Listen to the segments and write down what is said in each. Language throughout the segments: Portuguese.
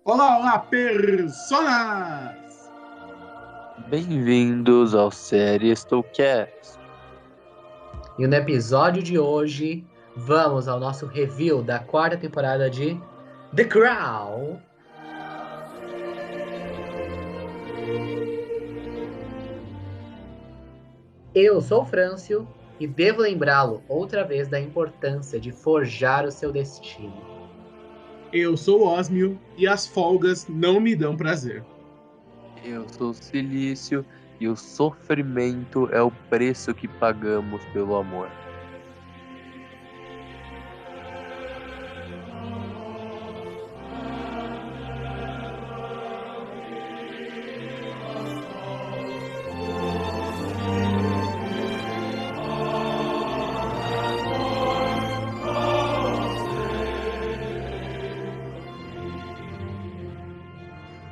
Olá, olá, personas! Bem-vindos ao Série Stowcast. E no episódio de hoje, vamos ao nosso review da quarta temporada de The Crown. Eu sou o Frâncio e devo lembrá-lo outra vez da importância de forjar o seu destino. Eu sou o Osmio e as folgas não me dão prazer. Eu sou o Silício e o sofrimento é o preço que pagamos pelo amor.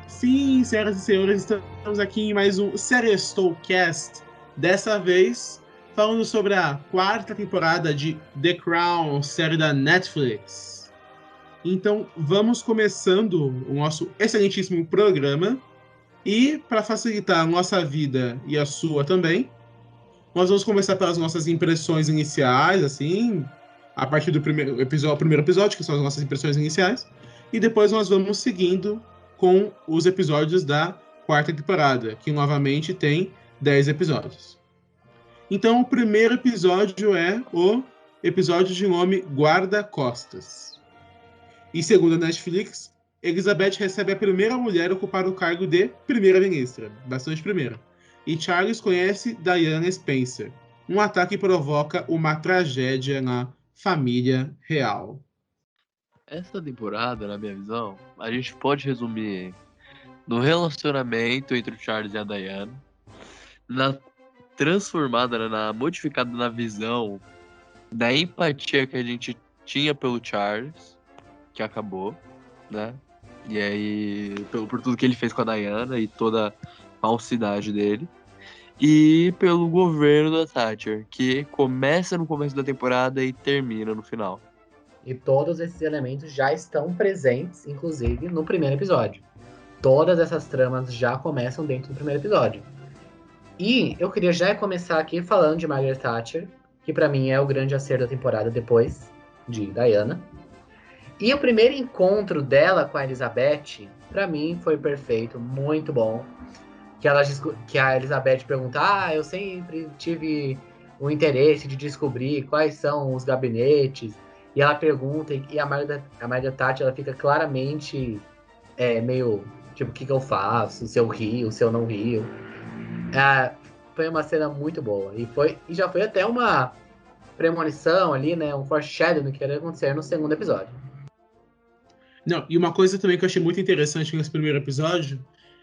Sim, senhoras e senhores, estamos aqui em mais um Serestowcast. Dessa vez, falando sobre a quarta temporada de The Crown, série da Netflix. Então, vamos começando o nosso excelentíssimo programa. E, para facilitar a nossa vida e a sua também, nós vamos começar pelas nossas impressões iniciais, assim, a partir do primeiro episódio, que são as nossas impressões iniciais, e depois nós vamos seguindo com os episódios da quarta temporada, que novamente tem 10 episódios. Então, o primeiro episódio é o episódio de nome Guarda-Costas. E segundo a Netflix, Elizabeth recebe a primeira mulher a ocupar o cargo de primeira-ministra, bastante primeira. E Charles conhece Diana Spencer. Um ataque provoca uma tragédia na família real. Essa temporada, na minha visão, a gente pode resumir no relacionamento entre o Charles e a Diana, na transformada, na modificada na visão da empatia que a gente tinha pelo Charles, que acabou, né? E aí, por tudo que ele fez com a Diana e toda a falsidade dele. E pelo governo da Thatcher, que começa no começo da temporada e termina no final. E todos esses elementos já estão presentes, inclusive, no primeiro episódio. Todas essas tramas já começam dentro do primeiro episódio. E eu queria já começar aqui falando de Margaret Thatcher, que para mim é o grande acerto da temporada depois de Diana. E o primeiro encontro dela com a Elizabeth, para mim foi perfeito, muito bom. Que a Elizabeth pergunta: eu sempre tive o interesse de descobrir quais são os gabinetes. E ela pergunta, e a Margaret Thatcher, ela fica claramente meio, tipo, o que eu faço? Se eu rio, se eu não rio. Foi uma cena muito boa. E já foi até uma premonição ali, né? Um foreshadowing do que ia acontecer no segundo episódio. Não, e uma coisa também que eu achei muito interessante nesse primeiro episódio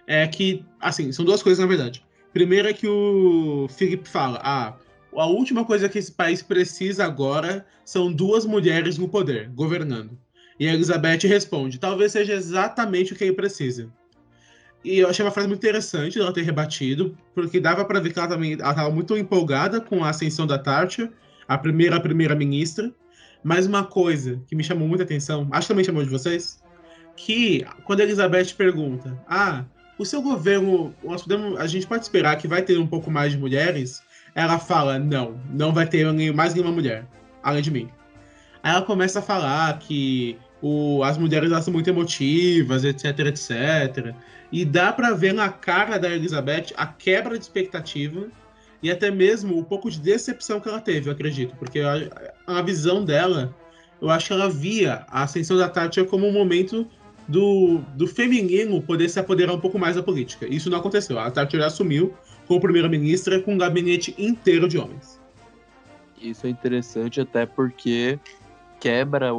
é que, assim, são duas coisas na verdade. Primeiro é que o Philip fala: a última coisa que esse país precisa agora são duas mulheres no poder, governando. E a Elizabeth responde: talvez seja exatamente o que ele precisa. E eu achei uma frase muito interessante ela ter rebatido, porque dava para ver que ela estava muito empolgada com a ascensão da Thatcher, a primeira-ministra. Mas uma coisa que me chamou muita atenção, acho que também chamou de vocês, que quando a Elizabeth pergunta: o seu governo, a gente pode esperar que vai ter um pouco mais de mulheres? Ela fala: não vai ter mais nenhuma mulher, além de mim. Aí ela começa a falar que as mulheres elas são muito emotivas, etc, etc. E dá pra ver na cara da Elizabeth a quebra de expectativa e até mesmo o pouco de decepção que ela teve, eu acredito. Porque a visão dela, eu acho que ela via a ascensão da Thatcher como um momento do feminino poder se apoderar um pouco mais da política. Isso não aconteceu. A Thatcher assumiu como primeira-ministra com um gabinete inteiro de homens. Isso é interessante até porque quebra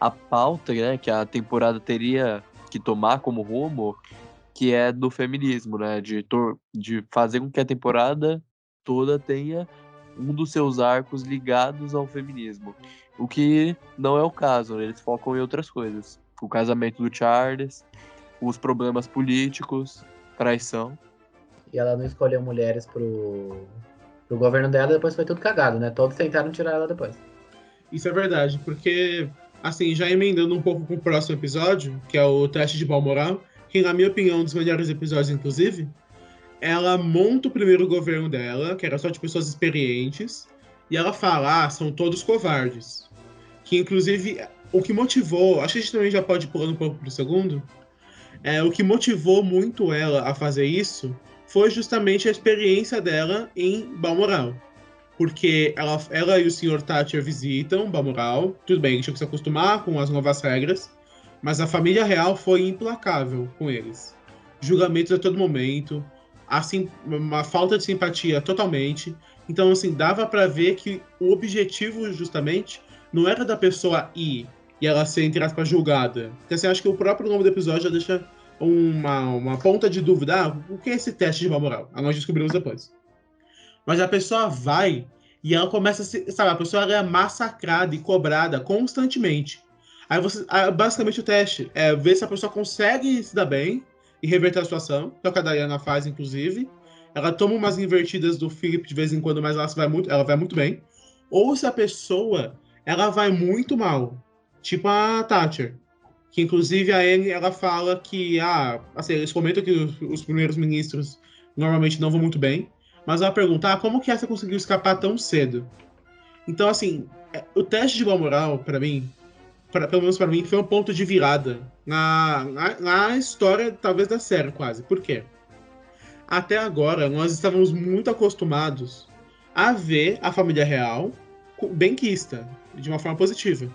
a pauta, né, que a temporada teria que tomar como rumo, que é do feminismo, né, de fazer com que a temporada toda tenha um dos seus arcos ligados ao feminismo. O que não é o caso, né? Eles focam em outras coisas. O casamento do Charles, os problemas políticos, traição. E ela não escolheu mulheres pro governo dela, depois foi tudo cagado, né? Todos tentaram tirar ela depois. Isso é verdade, porque assim, já emendando um pouco com o próximo episódio, que é o teste de Balmoral, que na minha opinião é um dos melhores episódios, inclusive, ela monta o primeiro governo dela, que era só de pessoas experientes, e ela fala, são todos covardes. Que, inclusive, o que motivou, acho que a gente também já pode ir pulando um pouco pro segundo, o que motivou muito ela a fazer isso foi justamente a experiência dela em Balmoral. Porque ela e o Sr. Thatcher visitam Balmoral, tudo bem, tinha que se acostumar com as novas regras, mas a família real foi implacável com eles. Julgamentos a todo momento, assim, uma falta de simpatia totalmente. Então, assim, dava para ver que o objetivo, justamente, não era da pessoa ir e ela ser, entre aspas, julgada. Porque, assim, acho que o próprio nome do episódio já deixa uma ponta de dúvida. O que é esse teste de moral? Nós descobrimos depois. Mas a pessoa vai e ela começa a se, sabe, a pessoa ela é massacrada e cobrada constantemente. Basicamente o teste é ver se a pessoa consegue se dar bem e reverter a situação, que é o que a Diana faz, inclusive. Ela toma umas invertidas do Philip de vez em quando, mas ela vai muito bem. Ou se a pessoa ela vai muito mal, tipo a Thatcher. Que inclusive a Anne ela fala que assim, eles comentam que os primeiros ministros normalmente não vão muito bem, mas ela pergunta, como que essa conseguiu escapar tão cedo? Então, assim, o teste de moral, para mim, pelo menos para mim, foi um ponto de virada na história, talvez, da série, quase. Por quê? Até agora, nós estávamos muito acostumados a ver a família real benquista, de uma forma positiva.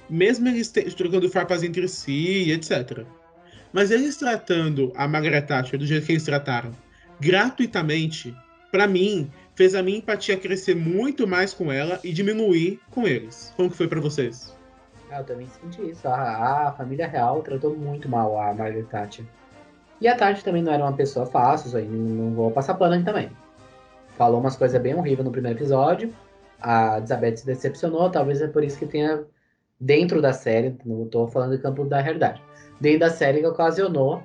Mesmo eles trocando farpas entre si e etc. Mas eles tratando a Margaret Thatcher do jeito que eles trataram, gratuitamente, pra mim, fez a minha empatia crescer muito mais com ela e diminuir com eles. Como que foi pra vocês? Eu também senti isso. A família real tratou muito mal a Margaret Thatcher. E a Thatcher também não era uma pessoa fácil, isso aí não vou passar pano aí também. Falou umas coisas bem horríveis no primeiro episódio. A Elizabeth se decepcionou, talvez é por isso que tenha, dentro da série, não estou falando do campo da realidade, dentro da série que ocasionou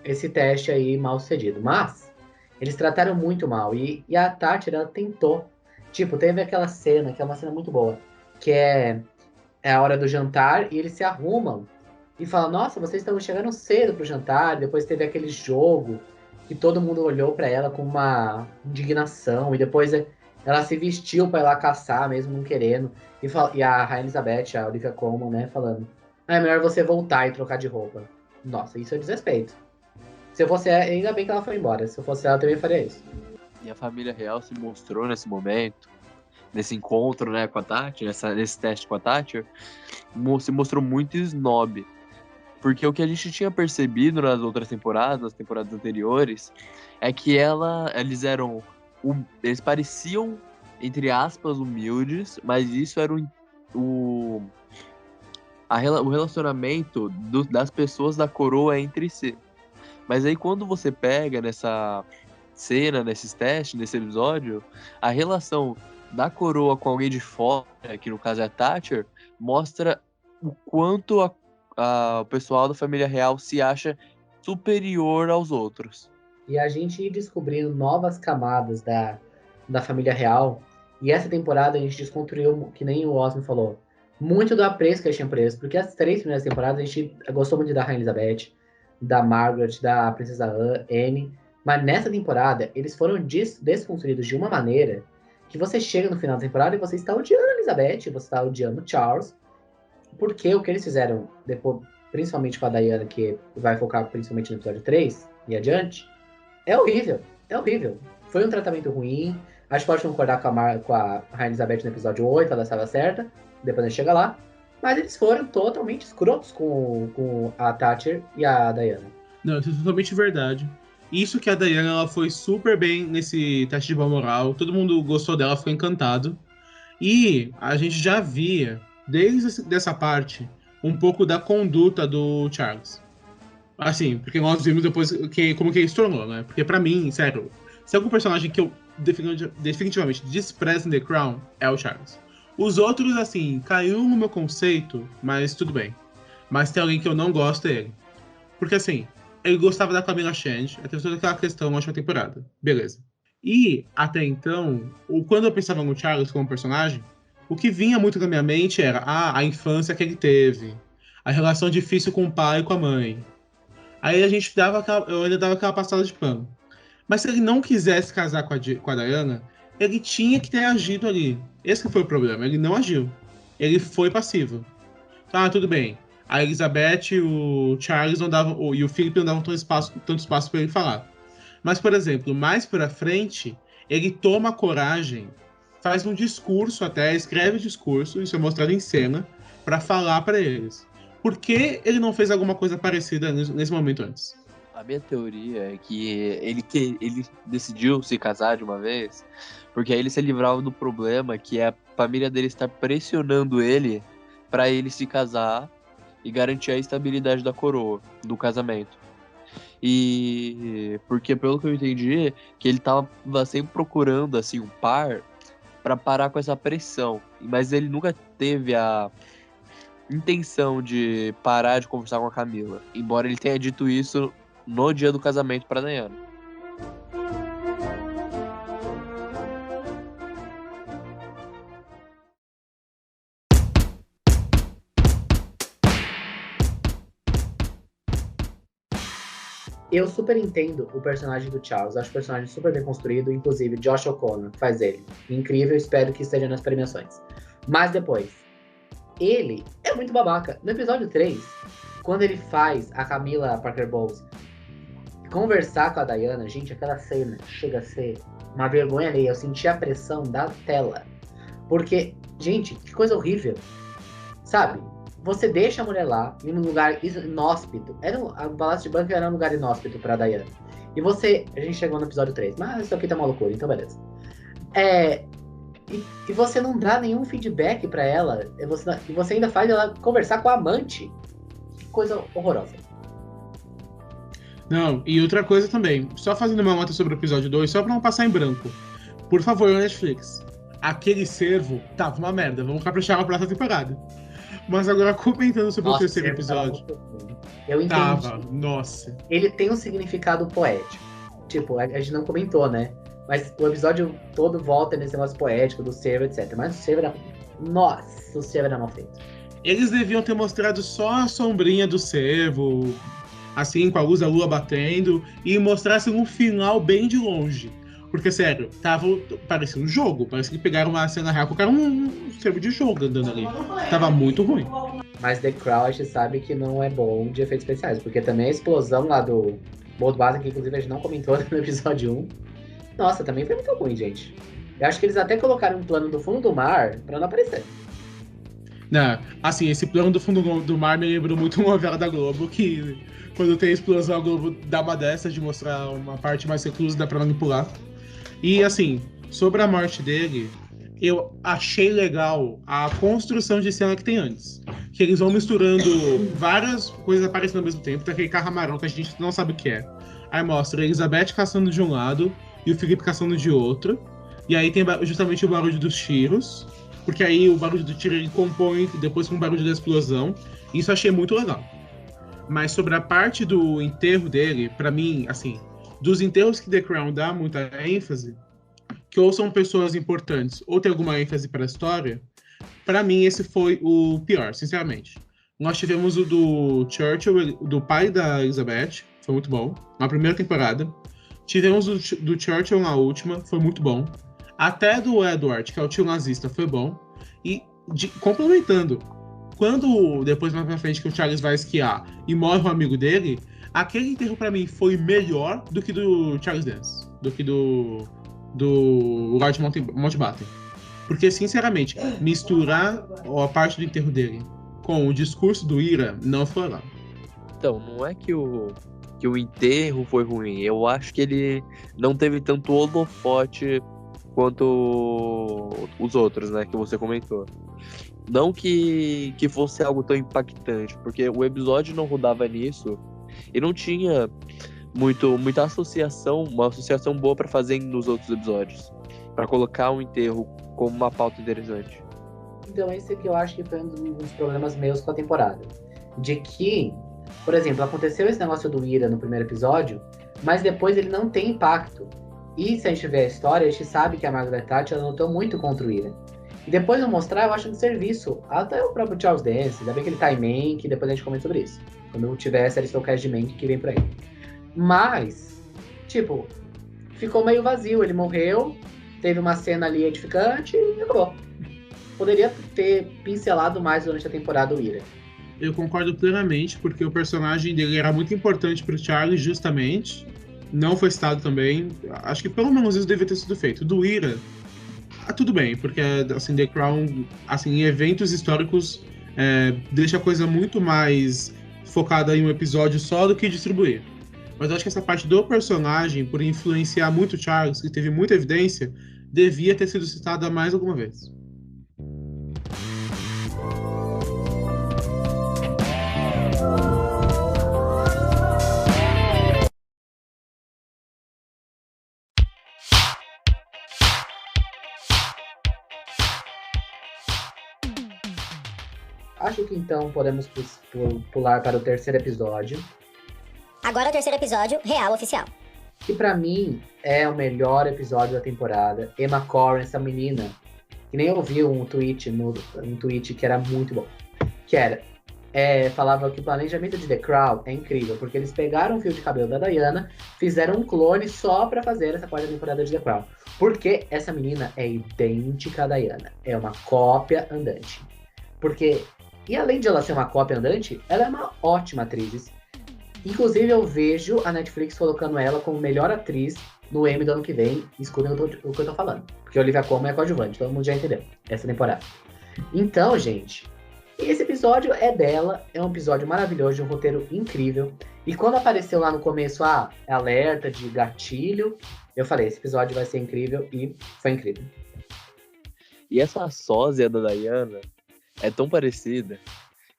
esse teste aí mal sucedido. Mas eles trataram muito mal. E a Thatcher, ela tentou. Tipo, teve aquela cena, que é uma cena muito boa, que é a hora do jantar e eles se arrumam e falam: Nossa, vocês estão chegando cedo pro jantar. Depois teve aquele jogo que todo mundo olhou para ela com uma indignação e depois ela se vestiu para ir lá caçar, mesmo não querendo. E a Rainha Elizabeth, a Olivia Colman, né, falando: é melhor você voltar e trocar de roupa. Nossa, isso é desrespeito. Se eu fosse ela, ainda bem que ela foi embora. Se eu fosse ela, eu também faria isso. E a família real se mostrou nesse momento, nesse encontro, né, com a Thatcher, nesse teste com a Thatcher, se mostrou muito snob. Porque o que a gente tinha percebido nas outras temporadas, nas temporadas anteriores, é que eles pareciam, entre aspas, humildes, mas isso era o relacionamento das pessoas da coroa entre si. Mas aí quando você pega nessa cena, nesses testes, nesse episódio, a relação da coroa com alguém de fora, que no caso é a Thatcher, mostra o quanto o pessoal da família real se acha superior aos outros. E a gente ir descobrindo novas camadas da família real. E essa temporada a gente desconstruiu, que nem o Osmo falou, muito do apreço que a gente tinha por eles. Porque as 3 primeiras temporadas a gente gostou muito da Rainha Elizabeth, da Margaret, da Princesa Anne. Mas nessa temporada, eles foram desconstruídos de uma maneira que você chega no final da temporada e você está odiando a Elizabeth, você está odiando o Charles. Porque o que eles fizeram, depois, principalmente com a Diana, que vai focar principalmente no episódio 3 e adiante, é horrível. É horrível. Foi um tratamento ruim. A gente pode concordar com a Rainha Elizabeth no episódio 8, ela estava certa. Depois a gente chega lá. Mas eles foram totalmente escrotos com a Thatcher e a Diana. Não, isso é totalmente verdade. Isso que a Diana ela foi super bem nesse teste de moral. Todo mundo gostou dela, ficou encantado. E a gente já via, desde dessa parte, um pouco da conduta do Charles. Assim, porque nós vimos depois como que ele se tornou, né? Porque pra mim, sério, se algum personagem que eu definitivamente desprezo em The Crown, é o Charles. Os outros, assim, caiu no meu conceito, mas tudo bem. Mas tem alguém que eu não gosto, é ele. Porque, assim, ele gostava da Camila Chand, teve toda aquela questão na última temporada. Beleza. E, até então, quando eu pensava no Charles como personagem, o que vinha muito na minha mente era a infância que ele teve, a relação difícil com o pai e com a mãe. Aí eu ainda dava aquela passada de pano. Mas se ele não quisesse casar com a Diana, ele tinha que ter agido ali. Esse que foi o problema, ele não agiu. Ele foi passivo. Tá, tudo bem. A Elizabeth, o Charles não davam, e o Philip não davam tanto espaço para ele falar. Mas, por exemplo, mais pra frente, ele toma coragem, faz um discurso até, escreve discurso, isso é mostrado em cena, para falar para eles. Por que ele não fez alguma coisa parecida nesse momento antes? A minha teoria é que ele decidiu se casar de uma vez, porque aí ele se livrava do problema que é a família dele estar pressionando ele para ele se casar e garantir a estabilidade da coroa, do casamento. E porque, pelo que eu entendi, que ele tava sempre procurando assim um par para parar com essa pressão, mas ele nunca teve a intenção de parar de conversar com a Camila, embora ele tenha dito isso no dia do casamento para Diana. Eu super entendo o personagem do Charles, acho o personagem super bem construído, inclusive Josh O'Connor faz ele. Incrível, espero que esteja nas premiações. Mas depois, ele é muito babaca. No episódio 3, quando ele faz a Camila Parker Bowles conversar com a Diana, gente, aquela cena chega a ser uma vergonha alheia. Eu senti a pressão da tela. Porque, gente, que coisa horrível. Sabe? Você deixa a mulher lá, em um lugar inóspito. O Palácio de Buckingham era um lugar inóspito pra Diana. E você... A gente chegou no episódio 3, mas isso aqui tá uma loucura, então beleza. E você não dá nenhum feedback pra ela. E você ainda faz ela conversar com a amante. Que coisa horrorosa. Não, e outra coisa também. Só fazendo uma nota sobre o episódio 2, só pra não passar em branco. Por favor, Netflix. Aquele cervo tava uma merda. Vamos caprichar na próxima temporada. Mas agora comentando sobre o terceiro episódio. Eu entendi. Tava, nossa. Ele tem um significado poético. Tipo, a gente não comentou, né? Mas o episódio todo volta nesse negócio poético do cervo, etc. Mas o cervo era... Nossa, o cervo era mal feito. Eles deviam ter mostrado só a sombrinha do cervo, assim, com a luz da lua batendo, e mostrassem um final bem de longe. Porque, sério, parecia um jogo. Parece que pegaram uma cena real, colocaram um servo de jogo andando ali. Tava muito ruim. Mas The Crown a gente sabe que não é bom de efeitos especiais. Porque também a explosão lá do Boldwater, que inclusive a gente não comentou no episódio 1. Nossa, também foi muito ruim, gente. Eu acho que eles até colocaram um plano do fundo do mar pra não aparecer. Não, assim, esse plano do fundo do mar me lembrou muito uma novela da Globo, que quando tem explosão a Globo dá uma dessas de mostrar uma parte mais reclusa, dá pra manipular. E assim, sobre a morte dele, eu achei legal a construção de cena que tem antes. Que eles vão misturando várias coisas aparecendo ao mesmo tempo. Tem aquele carro amarelo que a gente não sabe o que é. Aí mostra a Elizabeth caçando de um lado e o Felipe caçando de outro. E aí tem justamente o barulho dos tiros. Porque aí o barulho do tiro ele compõe depois com o barulho da explosão. Isso eu achei muito legal. Mas sobre a parte do enterro dele, pra mim, assim... Dos enterros que The Crown dá muita ênfase, que ou são pessoas importantes ou tem alguma ênfase para a história, para mim esse foi o pior, sinceramente. Nós tivemos o do Churchill, do pai da Elizabeth, foi muito bom, na primeira temporada. Tivemos o do Churchill na última, foi muito bom. Até do Edward, que é o tio nazista, foi bom. E complementando, quando depois mais pra frente que o Charles vai esquiar e morre um amigo dele, aquele enterro pra mim foi melhor do que do Charles Dance, do que do Lord Mountbatten. Porque, sinceramente, misturar a parte do enterro dele com o discurso do Ira não foi lá. Então, não é que o enterro foi ruim. Eu acho que ele não teve tanto holofote quanto os outros, né, que você comentou. Não que fosse algo tão impactante, porque o episódio não rodava nisso e não tinha muita associação, uma associação boa pra fazer nos outros episódios, pra colocar um enterro como uma pauta interessante. Então esse que eu acho que foi um dos problemas meus com a temporada, de que, por exemplo, aconteceu esse negócio do Ira no primeiro episódio, mas depois ele não tem impacto. E se a gente vê a história, a gente sabe que a Margaret Thatcher lutou muito contra o Ira. E depois eu mostrar, eu acho um serviço. Até o próprio Charles Dance, ainda bem que ele tá em Mank, depois a gente comenta sobre isso. Quando tiver essa Aristocast de Mank que vem por aí. Mas, tipo, ficou meio vazio. Ele morreu, teve uma cena ali edificante e acabou. Poderia ter pincelado mais durante a temporada o Ira. Eu concordo plenamente, porque o personagem dele era muito importante pro Charlie, justamente. Não foi citado também. Acho que pelo menos isso devia ter sido feito. Do Ira, tudo bem, porque assim, The Crown, assim, em eventos históricos, deixa a coisa muito mais focada em um episódio só do que distribuir. Mas eu acho que essa parte do personagem, por influenciar muito o Charles, que teve muita evidência, devia ter sido citada mais alguma vez. Acho que então podemos pular para o terceiro episódio. Agora o terceiro episódio, real oficial. Que pra mim é o melhor episódio da temporada. Emma Corrin, essa menina, que nem eu vi um tweet que era muito bom. Que era, falava que o planejamento de The Crown é incrível, porque eles pegaram o fio de cabelo da Diana, fizeram um clone só pra fazer essa quarta temporada de The Crown. Porque essa menina é idêntica à Diana. É uma cópia andante. E além de ela ser uma cópia andante, ela é uma ótima atriz. Inclusive, eu vejo a Netflix colocando ela como melhor atriz no Emmy do ano que vem. Escutem o que eu tô falando. Porque a Olivia Colman é coadjuvante, todo mundo já entendeu essa temporada. Então, gente, esse episódio é dela. É um episódio maravilhoso, de um roteiro incrível. E quando apareceu lá no começo, alerta de gatilho, eu falei, esse episódio vai ser incrível, e foi incrível. E essa sósia da Diana é tão parecida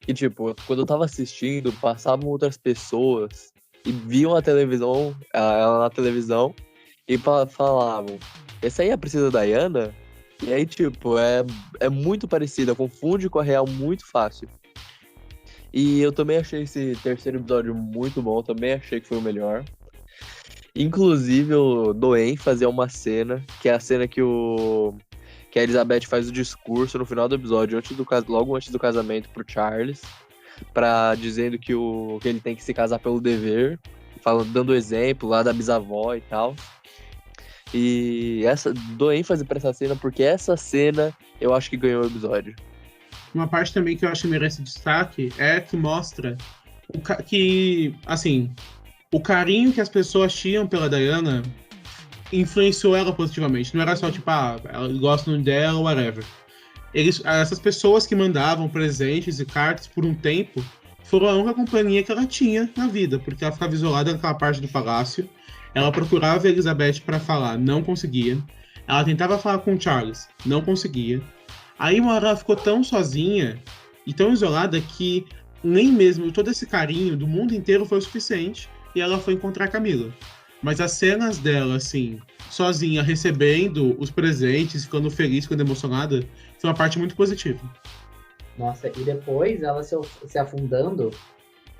que, tipo, quando eu tava assistindo, passavam outras pessoas e viam ela na televisão e falavam, essa aí é a Princesa Diana? E aí, tipo, é muito parecida, confunde com a real muito fácil. E eu também achei esse terceiro episódio muito bom, também achei que foi o melhor. Inclusive, eu dou ênfase a uma cena, que é a cena que a Elizabeth faz o discurso no final do episódio, logo antes do casamento pro Charles, dizendo que ele tem que se casar pelo dever, dando exemplo lá da bisavó e tal. E dou ênfase pra essa cena, porque essa cena eu acho que ganhou o episódio. Uma parte também que eu acho que merece destaque é que mostra que, assim, o carinho que as pessoas tinham pela Diana influenciou ela positivamente. Não era só, tipo, elas gostam dela, whatever. Essas pessoas que mandavam presentes e cartas por um tempo foram a única companhia que ela tinha na vida, porque ela ficava isolada naquela parte do palácio. Ela procurava a Elizabeth para falar, não conseguia. Ela tentava falar com o Charles, não conseguia. Aí uma hora ela ficou tão sozinha e tão isolada que nem mesmo todo esse carinho do mundo inteiro foi o suficiente, e ela foi encontrar a Camila. Mas as cenas dela, assim, sozinha, recebendo os presentes, ficando feliz, ficando emocionada, foi uma parte muito positiva. Nossa, e depois ela se afundando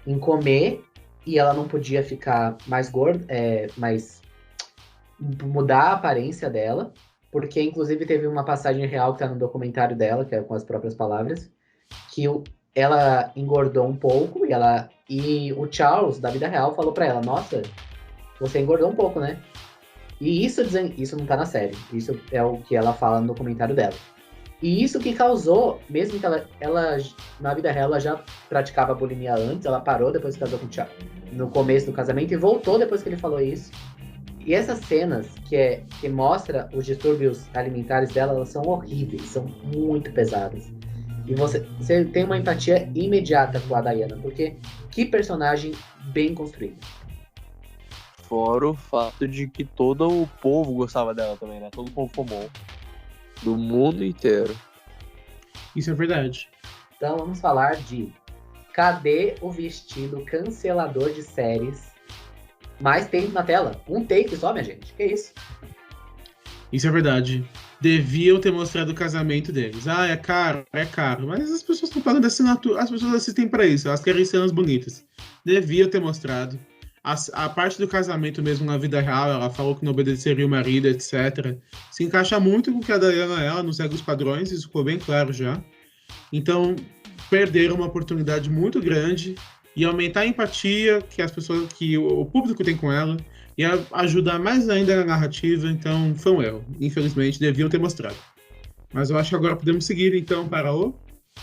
em comer, e ela não podia ficar mais gorda, mudar a aparência dela, porque inclusive teve uma passagem real que tá no documentário dela, que é com as próprias palavras, que ela engordou um pouco, e o Charles, da vida real, falou pra ela, nossa, você engordou um pouco, né? E isso não tá na série. Isso é o que ela fala no documentário dela. E isso que causou, mesmo que ela na vida real, ela já praticava bulimia antes, ela parou depois que casou com o Thiago, no começo do casamento, e voltou depois que ele falou isso. E essas cenas que mostra os distúrbios alimentares dela, elas são horríveis, são muito pesadas. E você tem uma empatia imediata com a Diana, porque que personagem bem construído. Fora o fato de que todo o povo gostava dela também, né? Todo o povo comum. Do mundo inteiro. Isso é verdade. Então vamos falar de cadê o vestido cancelador de séries? Mais tempo na tela. Um take só, minha gente. Que isso? Isso é verdade. Deviam ter mostrado o casamento deles. É caro. Mas as pessoas estão pagando assinatura. As pessoas assistem pra isso. Elas querem cenas bonitas. Deviam ter mostrado. A parte do casamento mesmo na vida real, ela falou que não obedeceria o marido, etc. Se encaixa muito com o que a Diana é, ela não segue os padrões, isso ficou bem claro já. Então, perderam uma oportunidade muito grande e aumentar a empatia que o público tem com ela e ajudar mais ainda na narrativa. Então, foi um erro. Infelizmente, deviam ter mostrado. Mas eu acho que agora podemos seguir, então, para o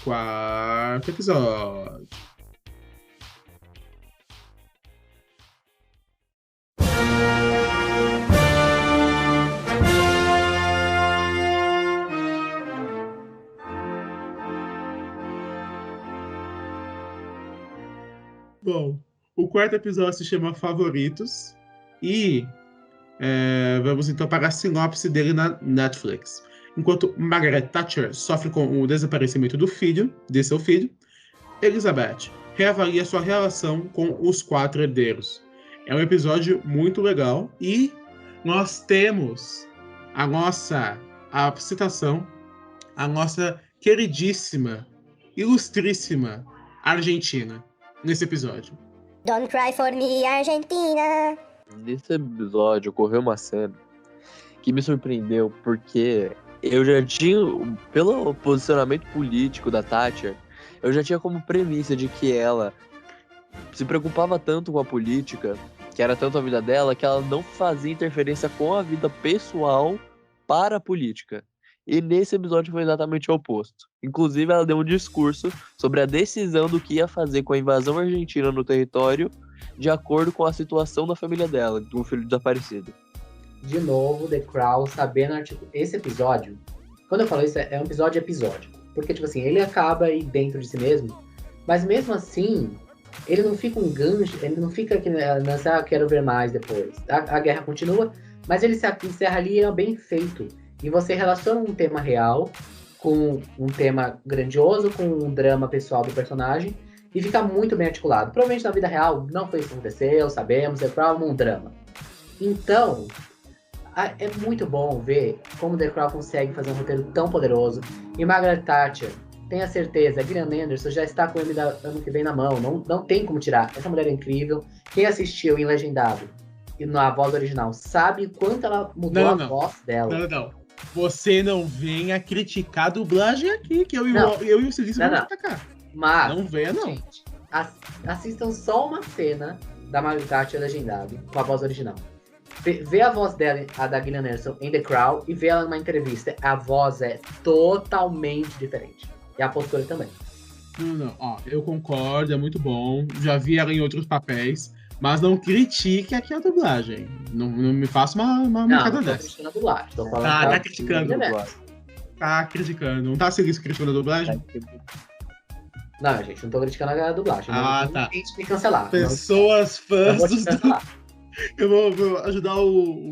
4º episódio. Bom, o 4º episódio se chama Favoritos e vamos então para a sinopse dele na Netflix. Enquanto Margaret Thatcher sofre com o desaparecimento de seu filho, Elizabeth reavalia sua relação com os 4 herdeiros. É um episódio muito legal e nós temos a citação, a nossa queridíssima, ilustríssima Argentina nesse episódio. Don't cry for me, Argentina. Nesse episódio ocorreu uma cena que me surpreendeu porque eu já tinha, pelo posicionamento político da Thatcher, eu já tinha como premissa de que ela se preocupava tanto com a política, que era tanto a vida dela, que ela não fazia interferência com a vida pessoal para a política. E nesse episódio foi exatamente o oposto. Inclusive, ela deu um discurso sobre a decisão do que ia fazer com a invasão argentina no território, de acordo com a situação da família dela, de um filho desaparecido. De novo, The Crown sabendo articular. Esse episódio, quando eu falo isso, é um episódio. Porque, tipo assim, ele acaba aí dentro de si mesmo, mas mesmo assim, ele não fica um gancho, ele não fica aqui nessa, quero ver mais depois. A guerra continua, mas ele se encerra ali, é bem feito. E você relaciona um tema real com um tema grandioso, com um drama pessoal do personagem, e fica muito bem articulado. Provavelmente na vida real não foi isso que aconteceu, sabemos, é para um drama. Então, é muito bom ver como The Crown consegue fazer um roteiro tão poderoso. E Margaret Thatcher, tenha certeza, Gillian Anderson já está com ele ano que vem na mão, não tem como tirar. Essa mulher é incrível. Quem assistiu em legendado e na voz original sabe quanto ela mudou a voz dela. Não. Você não venha criticar a dublagem aqui, que eu e o Silício vamos atacar. Mas, não venha, não. Gente, assistam só uma cena da Margaret Thatcher legendado, com a voz original. Vê a voz dela, a da Gillian Anderson, em The Crown, e vê ela numa entrevista. A voz é totalmente diferente. E a postura também. Não. Ó, eu concordo, é muito bom. Já vi ela em outros papéis. Mas não critique aqui a dublagem. Não me faça uma mercada dessa. Não, tô criticando a dublagem. Tô falando tá criticando. Tá criticando. Não tá seguindo criticando a dublagem? Não, gente, não tô criticando a dublagem. Tá. Não tente me cancelar. Pessoas fãs dos... Eu vou ajudar o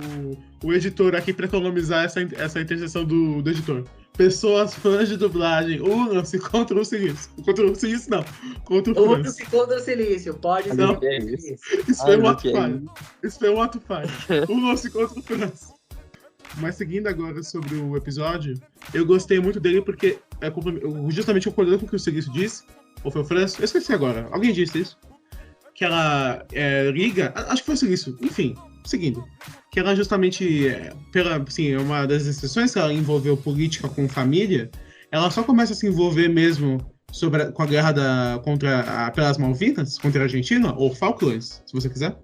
editor aqui pra economizar essa interseção do editor. Pessoas fãs de dublagem, unam-se contra o Silício. Contra o Silício, não. Contra o França. Unam-se contra o Silício, pode ser. Isso foi um ato falho. Isso foi um ato falho. Unam-se contra o França. Mas seguindo agora sobre o episódio, eu gostei muito dele porque, justamente concordando com o que o Silício disse, ou foi o França, eu esqueci agora, alguém disse isso, que ela liga, acho que foi o Silício, enfim, seguindo, que ela justamente, é uma das exceções que ela envolveu política com família, ela só começa a se envolver mesmo com a guerra pelas Malvinas, contra a Argentina, ou Falklands, se você quiser,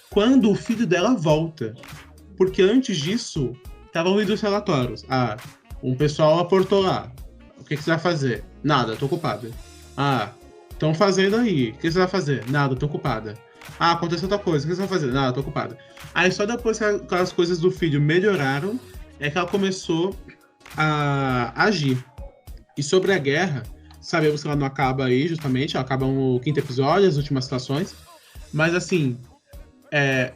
quando o filho dela volta. Porque antes disso, estavam indo os relatórios. Um pessoal aportou lá. O que você vai fazer? Nada, tô ocupada. Estão fazendo aí. O que você vai fazer? Nada, tô ocupada. Aconteceu outra coisa. O que você vai fazer? Nada, tô ocupada. Aí só depois que as coisas do filho melhoraram, é que ela começou a agir. E sobre a guerra, sabemos que ela não acaba aí, justamente. Ela acaba no 5º episódio, as últimas situações. Mas assim...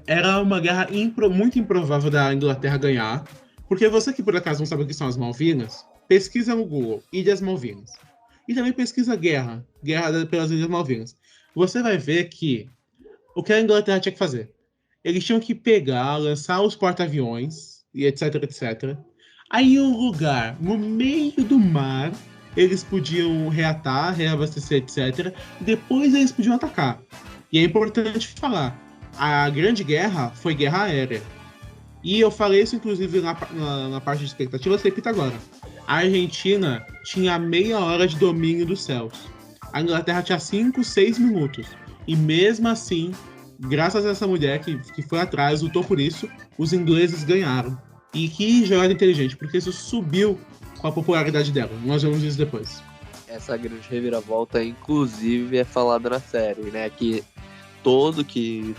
era uma guerra muito improvável da Inglaterra ganhar, porque você que por acaso não sabe o que são as Malvinas, pesquisa no Google Ilhas Malvinas. E também pesquisa guerra pelas Ilhas Malvinas. Você vai ver que o que a Inglaterra tinha que fazer? Eles tinham que lançar os porta-aviões, e etc, etc. Aí um lugar no meio do mar, eles podiam reabastecer, etc. Depois eles podiam atacar. E é importante falar, a Grande Guerra foi guerra aérea. E eu falei isso, inclusive, na parte de expectativa, eu repito agora. A Argentina tinha meia hora de domínio dos céus. A Inglaterra tinha 5, 6 minutos. E mesmo assim, graças a essa mulher que foi atrás, lutou por isso, os ingleses ganharam. E que jogada inteligente, porque isso subiu com a popularidade dela. Nós vamos ver isso depois. Essa grande reviravolta, inclusive, é falada na série, né? Que tudo que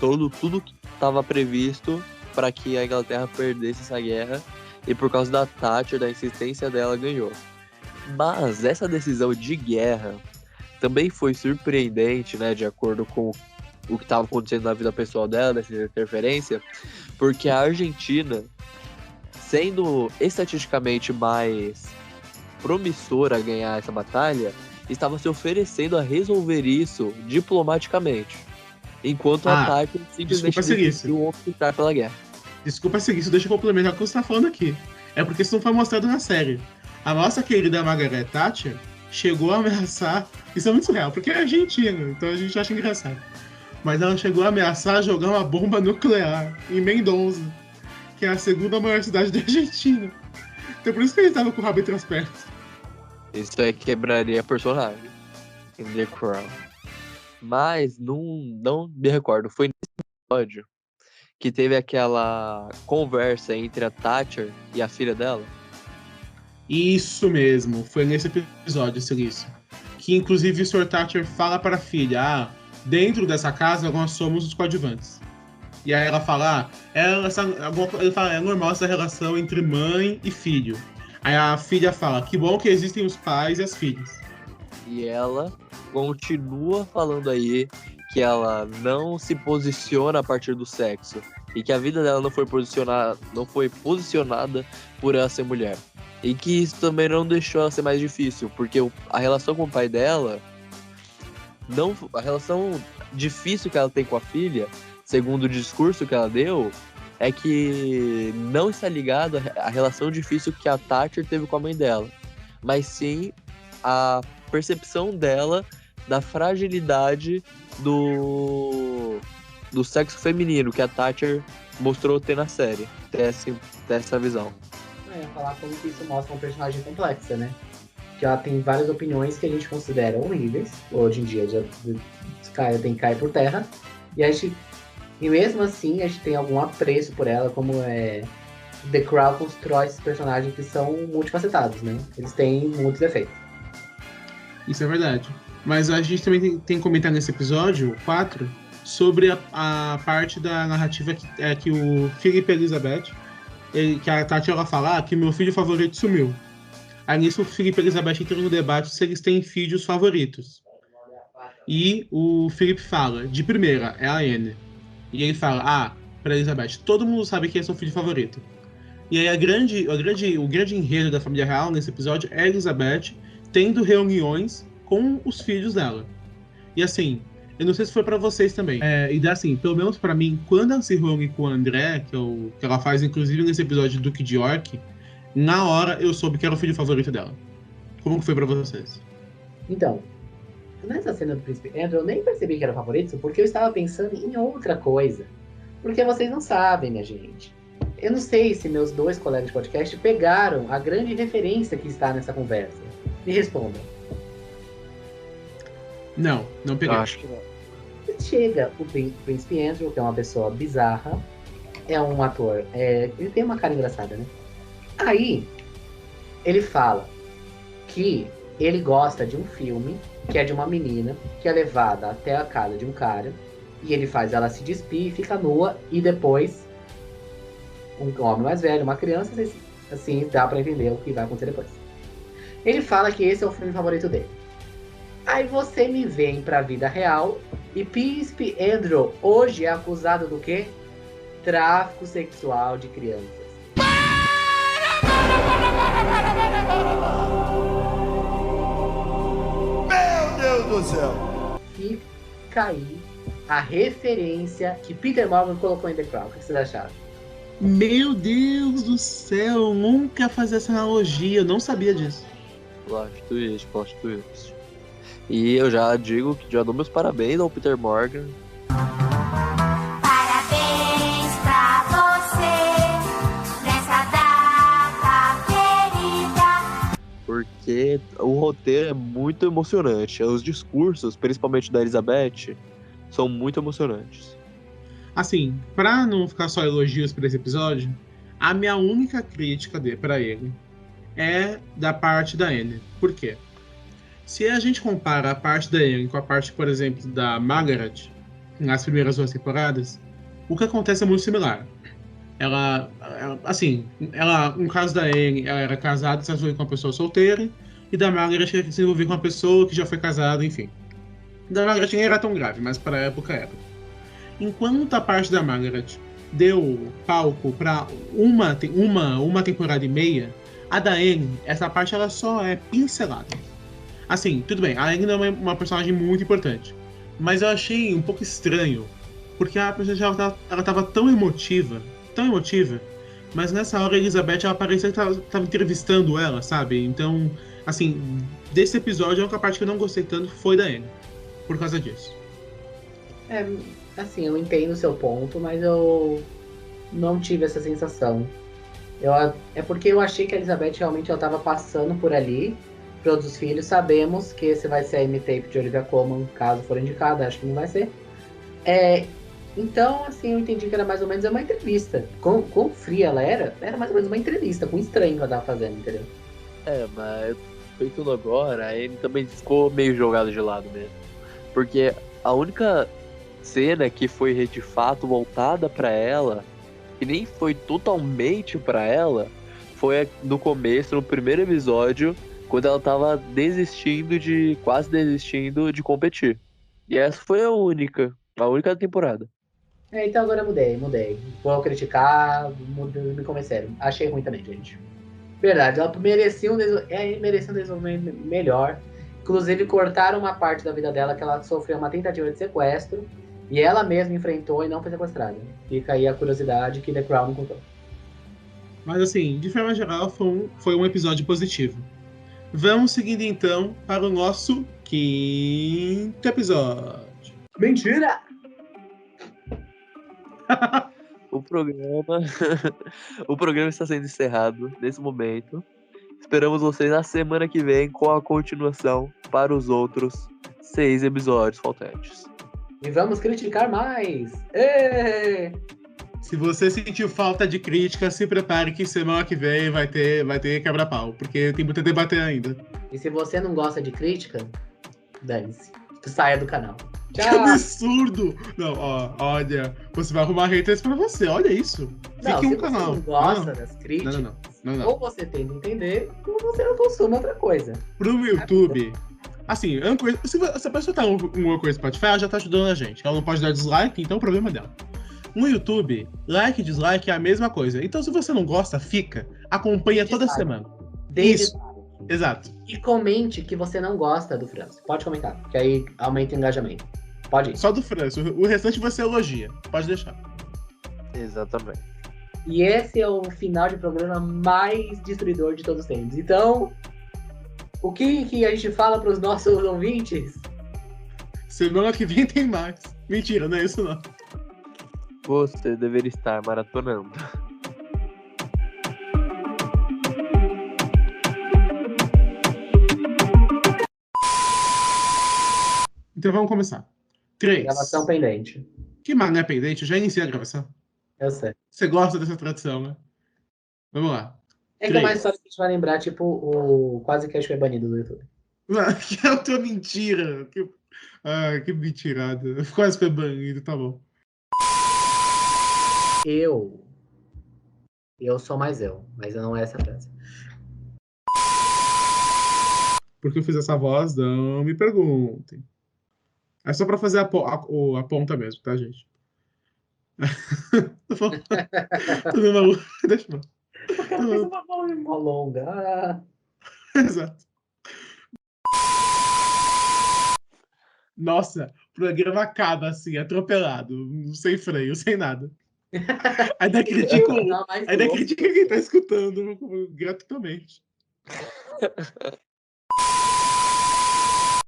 estava previsto para que a Inglaterra perdesse essa guerra e por causa da Thatcher, da insistência dela, ganhou. Mas essa decisão de guerra também foi surpreendente, né? De acordo com o que estava acontecendo na vida pessoal dela, dessa interferência, porque a Argentina, sendo estatisticamente mais promissora a ganhar essa batalha, estava se oferecendo a resolver isso diplomaticamente, enquanto a Thatcher simplesmente decidiu optar pela guerra. Desculpa seguir, isso deixa eu complementar o que você está falando aqui. É porque isso não foi mostrado na série. A nossa querida Margaret Thatcher chegou a ameaçar, isso é muito surreal, porque é argentino, então a gente acha engraçado. Mas ela chegou a ameaçar jogar uma bomba nuclear em Mendoza, que é a segunda maior cidade da Argentina. Então por isso que ele estava com o rabo entre as pernas. Isso aí quebraria a personagem em The Crown. Mas não me recordo, foi nesse episódio que teve aquela conversa entre a Thatcher e a filha dela? Isso mesmo, foi nesse episódio, Silício. Que inclusive o Sr. Thatcher fala para a filha, dentro dessa casa nós somos os coadjuvantes. E aí ela fala, ele fala, é normal essa relação entre mãe e filho. Aí a filha fala, que bom que existem os pais e as filhas. E ela continua falando aí que ela não se posiciona a partir do sexo e que a vida dela não foi posicionada por ela ser mulher. E que isso também não deixou ela ser mais difícil, porque a relação com o pai dela, a relação difícil que ela tem com a filha, segundo o discurso que ela deu, é que não está ligado à relação difícil que a Thatcher teve com a mãe dela, mas sim a percepção dela da fragilidade do sexo feminino que a Thatcher mostrou ter na série, ter essa visão. Eu ia falar como que isso mostra uma personagem complexa, né? Que ela tem várias opiniões que a gente considera horríveis, hoje em dia já tem que cair por terra, e mesmo assim a gente tem algum apreço por ela, como The Crown constrói esses personagens que são multifacetados, né? Eles têm muitos defeitos. Isso é verdade. Mas a gente também tem que comentar nesse episódio 4 sobre a parte da narrativa que o Philip e Elizabeth, que a Tati ela fala que meu filho favorito sumiu. Aí nisso o Philip e Elizabeth entram no debate se eles têm filhos favoritos. E o Philip fala, de primeira, é a Anne. E ele fala, para Elizabeth, todo mundo sabe quem é seu filho favorito. E aí o grande enredo da família real nesse episódio é a Elizabeth tendo reuniões com os filhos dela. E assim, eu não sei se foi pra vocês também. E assim, pelo menos pra mim, quando ela se reúne com o André, que ela faz inclusive nesse episódio do Duque de York, na hora eu soube que era o filho favorito dela. Como que foi pra vocês? Então, nessa cena do Príncipe Andrew, eu nem percebi que era o favorito, porque eu estava pensando em outra coisa. Porque vocês não sabem, minha gente. Eu não sei se meus 2 colegas de podcast pegaram a grande referência que está nessa conversa. Me respondam. Não peguei. Acho que não. Chega o Príncipe Andrew, que é uma pessoa bizarra, é um ator, ele tem uma cara engraçada, né? Aí, ele fala que ele gosta de um filme, que é de uma menina, que é levada até a casa de um cara, e ele faz ela se despir e fica nua, e depois, um homem mais velho, uma criança, assim, dá pra entender o que vai acontecer depois. Ele fala que esse é o filme favorito dele. Aí você me vem pra vida real e Príncipe Andrew hoje é acusado do quê? Tráfico sexual de crianças. Meu Deus do céu! Fica aí a referência que Peter Morgan colocou em The Crown. O que vocês acharam? Meu Deus do céu, nunca fazia essa analogia, eu não sabia disso. Plot twist. E eu já digo que já dou meus parabéns ao Peter Morgan. Para porque o roteiro é muito emocionante. Os discursos, principalmente da Elizabeth, são muito emocionantes. Assim, pra não ficar só elogios pra esse episódio, a minha única crítica pra ele é da parte da Anne. Por quê? Se a gente compara a parte da Anne com a parte, por exemplo, da Margaret, nas primeiras 2 temporadas, o que acontece é muito similar. No caso da Anne, ela era casada, se envolveu com uma pessoa solteira, e da Margaret se envolveu com uma pessoa que já foi casada, enfim. Da Margaret nem era tão grave, mas para a época era. Enquanto a parte da Margaret deu palco para uma temporada e meia, a da Anne, essa parte ela só é pincelada. Assim, tudo bem, a Anne não é uma personagem muito importante, mas eu achei um pouco estranho, porque a personagem ela tava tão emotiva, mas nessa hora a Elizabeth ela parecia que tava entrevistando ela, sabe? Então, assim, desse episódio a única parte que eu não gostei tanto foi da Anne, por causa disso. Assim, eu entendo o seu ponto, mas eu não tive essa sensação. É porque eu achei que a Elizabeth realmente ela tava passando por ali. Para todos os filhos, sabemos que esse vai ser a M-Tape de Olivia Colman, caso for indicada, acho que não vai ser. Então, assim, eu entendi que era mais ou menos uma entrevista. Quão fria ela era mais ou menos uma entrevista com um estranho que ela tava fazendo, entendeu? Mas pensando agora, ele também ficou meio jogado de lado mesmo. Porque a única cena que foi de fato voltada pra ela, que nem foi totalmente pra ela, foi no começo, no primeiro episódio, quando ela tava quase desistindo de competir. E essa foi a única temporada. Então agora eu mudei. Vou criticar, me convenceram. Achei ruim também, gente. Verdade, ela merecia um desenvolvimento melhor. Inclusive, cortaram uma parte da vida dela que ela sofreu uma tentativa de sequestro e ela mesma enfrentou e não foi sequestrada. Fica aí a curiosidade que The Crown não contou. Mas assim, de forma geral, foi um episódio positivo. Vamos seguindo então para o nosso 5º episódio. Mentira! O programa está sendo encerrado nesse momento. Esperamos vocês na semana que vem com a continuação para os outros 6 episódios faltantes. E vamos criticar mais! Êêê! Se você sentiu falta de crítica, se prepare que semana que vem vai ter quebra-pau, porque tem muito a debater ainda. E se você não gosta de crítica, dane-se. Saia do canal. Que Tchau! absurdo! Não, olha, você vai arrumar haters pra você, olha isso. Fique Se canal. você não gosta das críticas, Não. ou você tenta entender, ou você não consome outra coisa. Pro YouTube, assim, se a pessoa tá uma coisa Spotify, ela já tá ajudando a gente. Ela não pode dar dislike, então o problema é dela. No YouTube, like e dislike é a mesma coisa. Então, se você não gosta, acompanha toda semana. Isso. Exato. E comente que você não gosta do França. Pode comentar, que aí aumenta o engajamento. Pode ir. Só do França. O restante você elogia. Pode deixar. Exatamente. E esse é o final de programa mais destruidor de todos os tempos. Então, o que a gente fala para os nossos ouvintes? Semana que vem tem mais. Mentira, não é isso não. Você deveria estar maratonando. Então vamos começar. 3. Gravação pendente. Que mais não é pendente? Eu já iniciei a gravação. Eu sei. Você gosta dessa tradição, né? Vamos lá. É que é mais fácil que a gente vai lembrar, tipo, o Quase Cash foi banido do YouTube. Que é outra mentira. Que mentirada. Quase foi banido, tá bom. Eu sou mais mas eu não é essa frase. Por que eu fiz essa voz? Não me perguntem. É só pra fazer a ponta mesmo, tá, gente? Tô dando maluco. Deixa eu. Eu quero fazer uma voz longa. Exato. Nossa, o programa acaba assim, atropelado, sem freio, sem nada. Ainda critica quem tá escutando gratuitamente.